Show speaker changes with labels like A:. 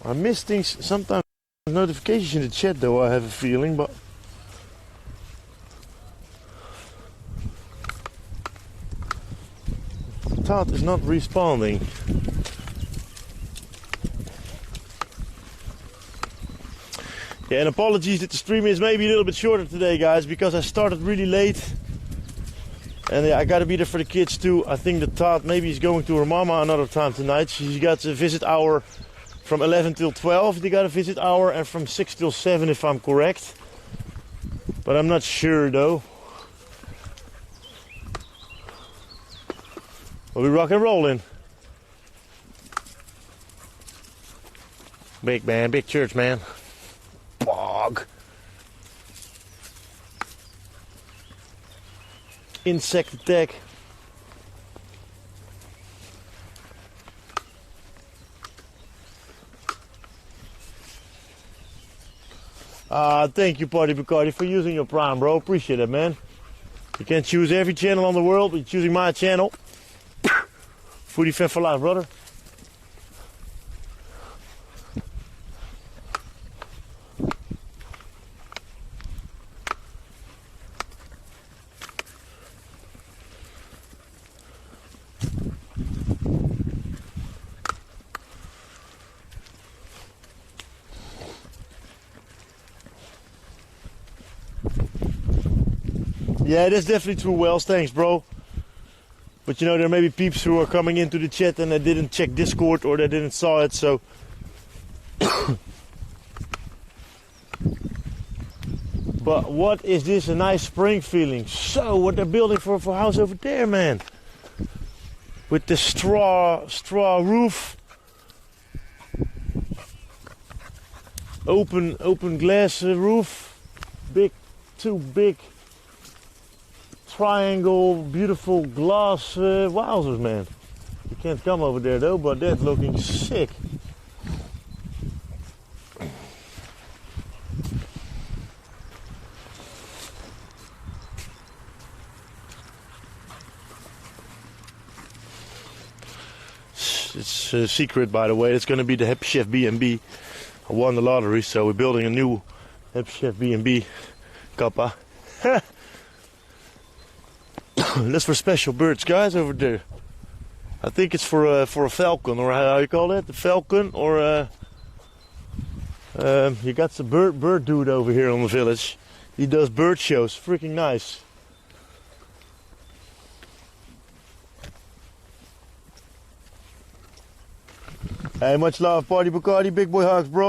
A: I miss things sometimes. Notifications in the chat though, I have a feeling, but Todd is not responding. Yeah, and apologies that the stream is maybe a little bit shorter today, guys, because I started really late. And I gotta be there for the kids too. I think that Todd maybe is going to her mama another time tonight. She's got a visit hour from 11 till 12. They got a visit hour, and from 6 till 7 if I'm correct. But I'm not sure though. We'll be rock and rolling. Big man, big church man. Bog. Insect attack. Thank you, Party Bacardi, for using your Prime, bro. Appreciate it, man. You can't choose every channel on the world, but you're choosing my channel. Foodie fan for life, brother. Yeah, that's definitely true, Wells. Thanks, bro. But you know, there may be peeps who are coming into the chat and they didn't check Discord or they didn't saw it, so... But what is this, a nice spring feeling. So, what they're building for a house over there, man. With the straw roof. Open glass roof. Two big triangle, beautiful glass wowzers, man. You can't come over there though, but that's looking sick. It's a secret, by the way. It's going to be the Happy Chef B&B. I won the lottery, so we're building a new Happy Chef B&B. Kappa. That's for special birds, guys, over there. I think it's for a falcon, or how you call it, the falcon, or you got some bird dude over here on the village. He does bird shows, freaking nice. Hey, much love, Party Bacardi, big boy hugs, bro.